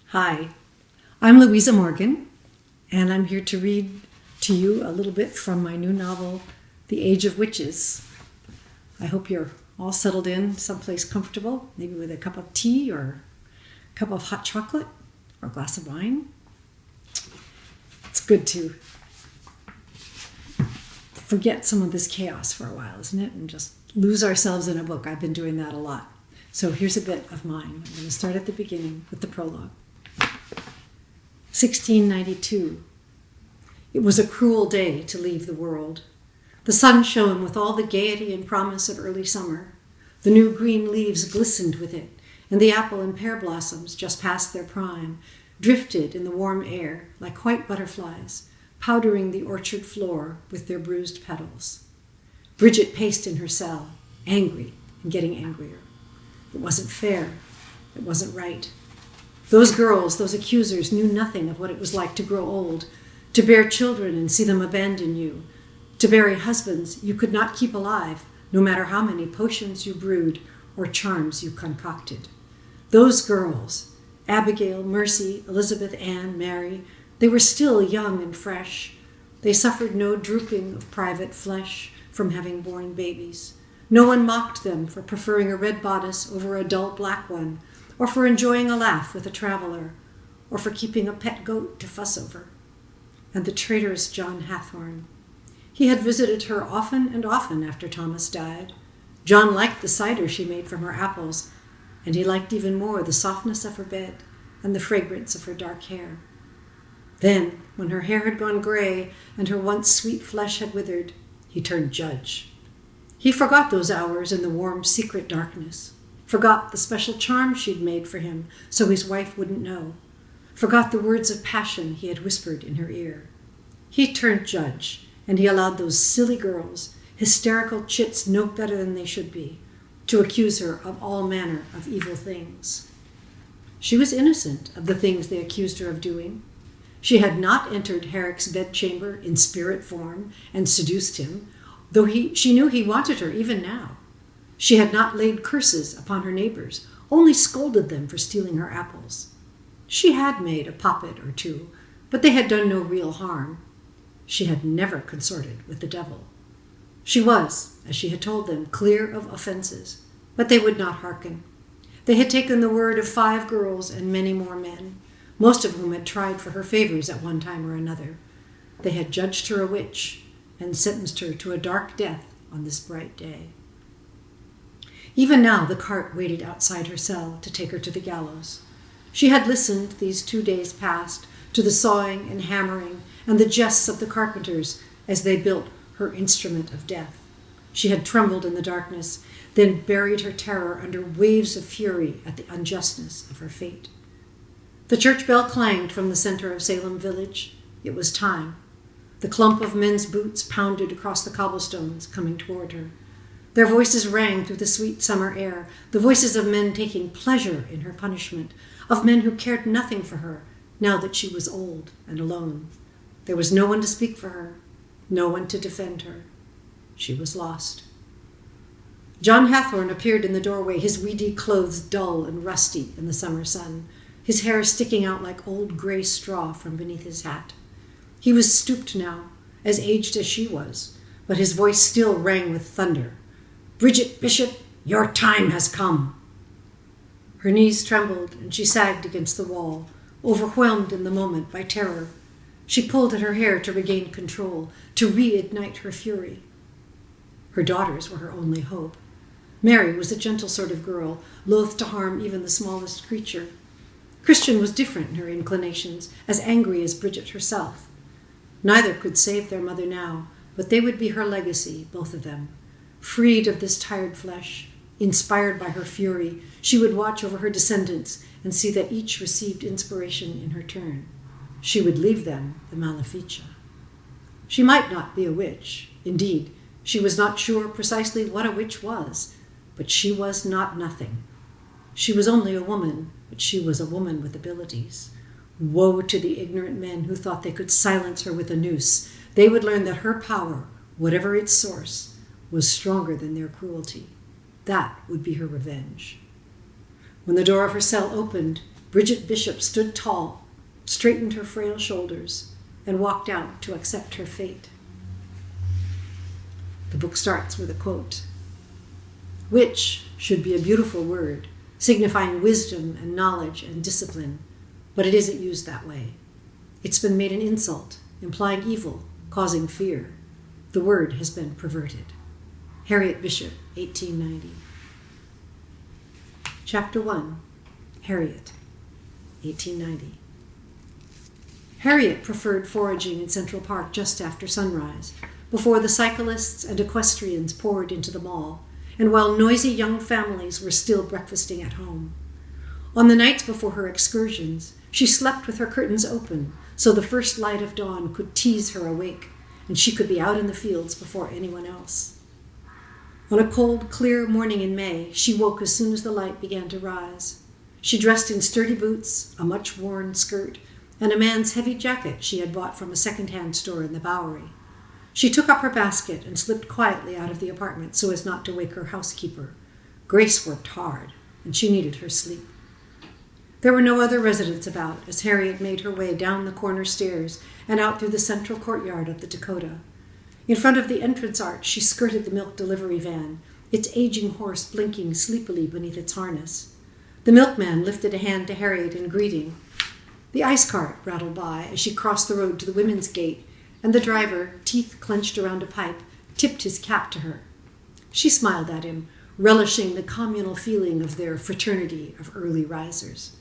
Hi, I'm Louisa Morgan, and I'm here to read to you a little bit from my new novel, The Age of Witches. I hope you're all settled in someplace comfortable, maybe with a cup of tea or a cup of hot chocolate or a glass of wine. It's good to forget some of this chaos for a while, isn't it? And just lose ourselves in a book. I've been doing that a lot. So here's a bit of mine. I'm going to start at the beginning with the prologue. 1692. It was a cruel day to leave the world. The sun shone with all the gaiety and promise of early summer. The new green leaves glistened with it, and the apple and pear blossoms, just past their prime, drifted in the warm air like white butterflies, powdering the orchard floor with their bruised petals. Bridget paced in her cell, angry and getting angrier. It wasn't fair. It wasn't right. Those girls, those accusers, knew nothing of what it was like to grow old, to bear children and see them abandon you, to bury husbands you could not keep alive, no matter how many potions you brewed or charms you concocted. Those girls, Abigail, Mercy, Elizabeth, Anne, Mary, they were still young and fresh. They suffered no drooping of private flesh from having borne babies. No one mocked them for preferring a red bodice over a dull black one, or for enjoying a laugh with a traveler, or for keeping a pet goat to fuss over. And the traitorous John Hathorne. He had visited her often and often after Thomas died. John liked the cider she made from her apples, and he liked even more the softness of her bed and the fragrance of her dark hair. Then, when her hair had gone gray and her once sweet flesh had withered, he turned judge. He forgot those hours in the warm, secret darkness, forgot the special charm she'd made for him so his wife wouldn't know, forgot the words of passion he had whispered in her ear. He turned judge, and he allowed those silly girls, hysterical chits no better than they should be, to accuse her of all manner of evil things. She was innocent of the things they accused her of doing. She had not entered Herrick's bedchamber in spirit form and seduced him, though she knew he wanted her even now. She had not laid curses upon her neighbors, only scolded them for stealing her apples. She had made a poppet or two, but they had done no real harm. She had never consorted with the devil. She was, as she had told them, clear of offenses, but they would not hearken. They had taken the word of 5 girls and many more men, most of whom had tried for her favors at one time or another. They had judged her a witch and sentenced her to a dark death on this bright day. Even now the cart waited outside her cell to take her to the gallows. She had listened these 2 days past to the sawing and hammering and the jests of the carpenters as they built her instrument of death. She had trembled in the darkness, then buried her terror under waves of fury at the unjustness of her fate. The church bell clanged from the center of Salem village. It was time. The clump of men's boots pounded across the cobblestones, coming toward her. Their voices rang through the sweet summer air, the voices of men taking pleasure in her punishment, of men who cared nothing for her, now that she was old and alone. There was no one to speak for her, no one to defend her. She was lost. John Hathorne appeared in the doorway, his weedy clothes dull and rusty in the summer sun, his hair sticking out like old gray straw from beneath his hat. He was stooped now, as aged as she was, but his voice still rang with thunder. "Bridget Bishop, your time has come." Her knees trembled, and she sagged against the wall, overwhelmed in the moment by terror. She pulled at her hair to regain control, to reignite her fury. Her daughters were her only hope. Mary was a gentle sort of girl, loath to harm even the smallest creature. Christian was different in her inclinations, as angry as Bridget herself. Neither could save their mother now, but they would be her legacy, both of them. Freed of this tired flesh, inspired by her fury, she would watch over her descendants and see that each received inspiration in her turn. She would leave them the Maleficia. She might not be a witch. Indeed, she was not sure precisely what a witch was, but she was not nothing. She was only a woman, but she was a woman with abilities. Woe to the ignorant men who thought they could silence her with a noose. They would learn that her power, whatever its source, was stronger than their cruelty. That would be her revenge. When the door of her cell opened, Bridget Bishop stood tall, straightened her frail shoulders, and walked out to accept her fate. The book starts with a quote. Witch should be a beautiful word, signifying wisdom and knowledge and discipline, but it isn't used that way. It's been made an insult, implying evil, causing fear. The word has been perverted. Harriet Bishop, 1890. Chapter 1, Harriet, 1890. Harriet preferred foraging in Central Park just after sunrise, before the cyclists and equestrians poured into the mall, and while noisy young families were still breakfasting at home. On the nights before her excursions, she slept with her curtains open so the first light of dawn could tease her awake, and she could be out in the fields before anyone else. On a cold, clear morning in May, she woke as soon as the light began to rise. She dressed in sturdy boots, a much-worn skirt, and a man's heavy jacket she had bought from a second-hand store in the Bowery. She took up her basket and slipped quietly out of the apartment so as not to wake her housekeeper. Grace worked hard, and she needed her sleep. There were no other residents about as Harriet made her way down the corner stairs and out through the central courtyard of the Dakota. In front of the entrance arch, she skirted the milk delivery van, its aging horse blinking sleepily beneath its harness. The milkman lifted a hand to Harriet in greeting. The ice cart rattled by as she crossed the road to the women's gate, and the driver, teeth clenched around a pipe, tipped his cap to her. She smiled at him, relishing the communal feeling of their fraternity of early risers.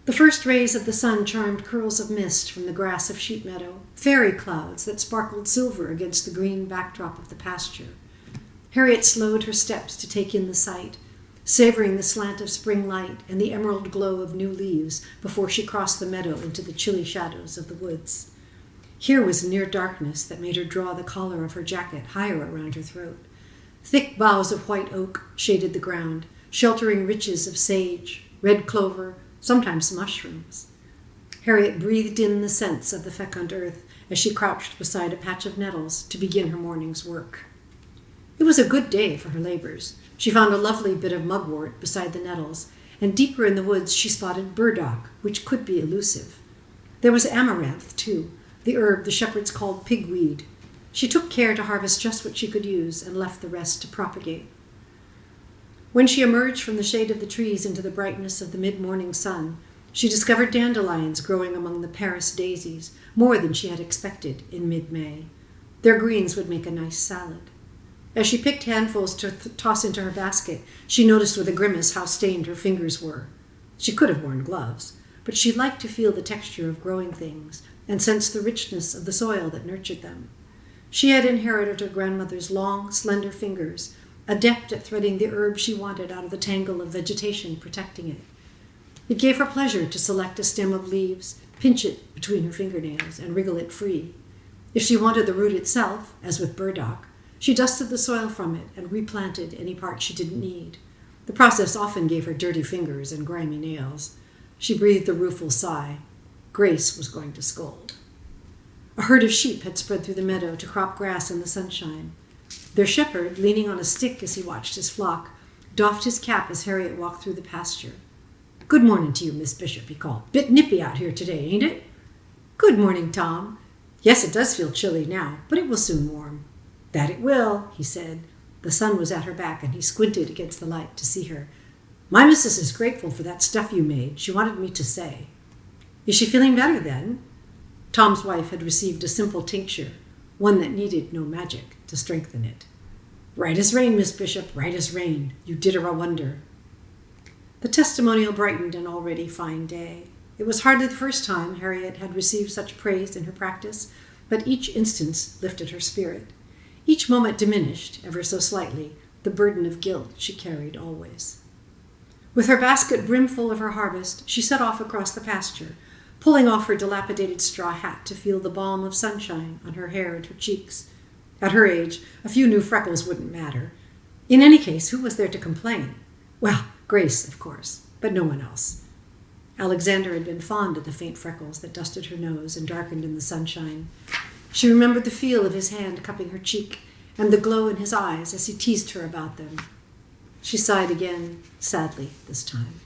The first rays of the sun charmed curls of mist from the grass of Sheep Meadow, fairy clouds that sparkled silver against the green backdrop of the pasture. Harriet slowed her steps to take in the sight, savoring the slant of spring light and the emerald glow of new leaves before she crossed the meadow into the chilly shadows of the woods. Here was near darkness that made her draw the collar of her jacket higher around her throat. Thick boughs of white oak shaded the ground, sheltering riches of sage, red clover, sometimes mushrooms. Harriet breathed in the scents of the fecund earth as she crouched beside a patch of nettles to begin her morning's work. It was a good day for her labors. She found a lovely bit of mugwort beside the nettles, and deeper in the woods she spotted burdock, which could be elusive. There was amaranth, too, the herb the shepherds called pigweed. She took care to harvest just what she could use and left the rest to propagate. When she emerged from the shade of the trees into the brightness of the mid-morning sun, she discovered dandelions growing among the Paris daisies, more than she had expected in mid-May. Their greens would make a nice salad. As she picked handfuls to toss into her basket, she noticed with a grimace how stained her fingers were. She could have worn gloves, but she liked to feel the texture of growing things and sense the richness of the soil that nurtured them. She had inherited her grandmother's long, slender fingers, adept at threading the herb she wanted out of the tangle of vegetation protecting it. It gave her pleasure to select a stem of leaves, pinch it between her fingernails, and wriggle it free. If she wanted the root itself, as with burdock, she dusted the soil from it and replanted any part she didn't need. The process often gave her dirty fingers and grimy nails. She breathed a rueful sigh. Grace was going to scold. A herd of sheep had spread through the meadow to crop grass in the sunshine. Their shepherd, leaning on a stick as he watched his flock, doffed his cap as Harriet walked through the pasture. "Good morning to you, Miss Bishop," he called. "Bit nippy out here today, ain't it?" "Good morning, Tom. Yes, it does feel chilly now, but it will soon warm." "That it will," he said. The sun was at her back, and he squinted against the light to see her. "My missus is grateful for that stuff you made. She wanted me to say." "Is she feeling better, then?" Tom's wife had received a simple tincture, one that needed no magic to strengthen it. "Right as rain, Miss Bishop, right as rain. You did her a wonder." The testimonial brightened an already fine day. It was hardly the first time Harriet had received such praise in her practice, but each instance lifted her spirit. Each moment diminished, ever so slightly, the burden of guilt she carried always. With her basket brimful of her harvest, she set off across the pasture, pulling off her dilapidated straw hat to feel the balm of sunshine on her hair and her cheeks. At her age, a few new freckles wouldn't matter. In any case, who was there to complain? Well, Grace, of course, but no one else. Alexander had been fond of the faint freckles that dusted her nose and darkened in the sunshine. She remembered the feel of his hand cupping her cheek and the glow in his eyes as he teased her about them. She sighed again, sadly this time.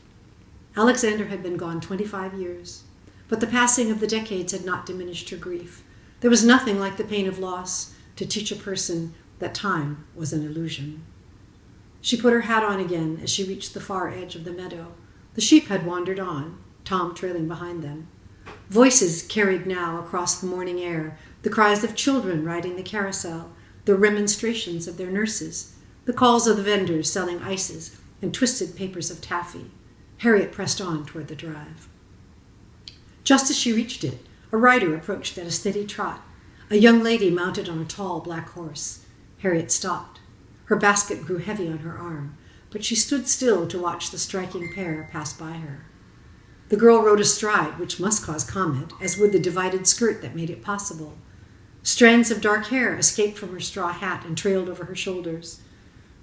Alexander had been gone 25 years, but the passing of the decades had not diminished her grief. There was nothing like the pain of loss to teach a person that time was an illusion. She put her hat on again as she reached the far edge of the meadow. The sheep had wandered on, Tom trailing behind them. Voices carried now across the morning air, the cries of children riding the carousel, the remonstrations of their nurses, the calls of the vendors selling ices and twisted papers of taffy. Harriet pressed on toward the drive. Just as she reached it, a rider approached at a steady trot, a young lady mounted on a tall black horse. Harriet stopped. Her basket grew heavy on her arm, but she stood still to watch the striking pair pass by her. The girl rode astride, which must cause comment, as would the divided skirt that made it possible. Strands of dark hair escaped from her straw hat and trailed over her shoulders.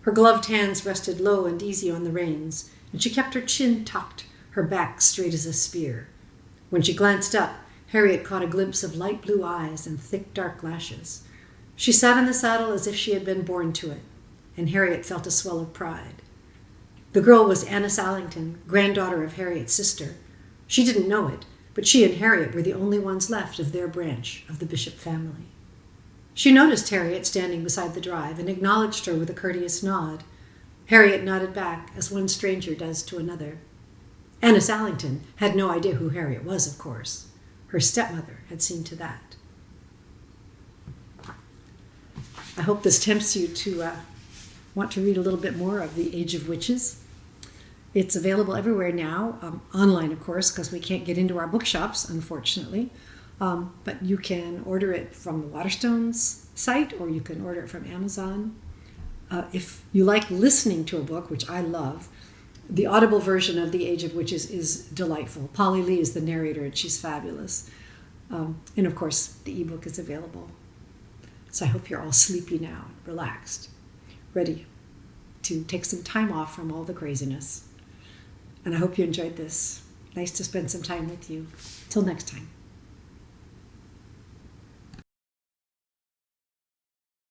Her gloved hands rested low and easy on the reins, and she kept her chin tucked, her back straight as a spear. When she glanced up, Harriet caught a glimpse of light blue eyes and thick dark lashes. She sat in the saddle as if she had been born to it, and Harriet felt a swell of pride. The girl was Annis Allington, granddaughter of Harriet's sister. She didn't know it, but she and Harriet were the only ones left of their branch of the Bishop family. She noticed Harriet standing beside the drive and acknowledged her with a courteous nod. Harriet nodded back, as one stranger does to another. Annis Allington had no idea who Harriet was, of course. Her stepmother had seen to that. I hope this tempts you to want to read a little bit more of The Age of Witches. It's available everywhere now, online, of course, because we can't get into our bookshops, unfortunately. But you can order it from the Waterstones site, or you can order it from Amazon. If you like listening to a book, which I love, the Audible version of The Age of Witches is delightful. Polly Lee is the narrator, and she's fabulous. And of course, the ebook is available. So I hope you're all sleepy now, relaxed, ready to take some time off from all the craziness. And I hope you enjoyed this. Nice to spend some time with you. Till next time.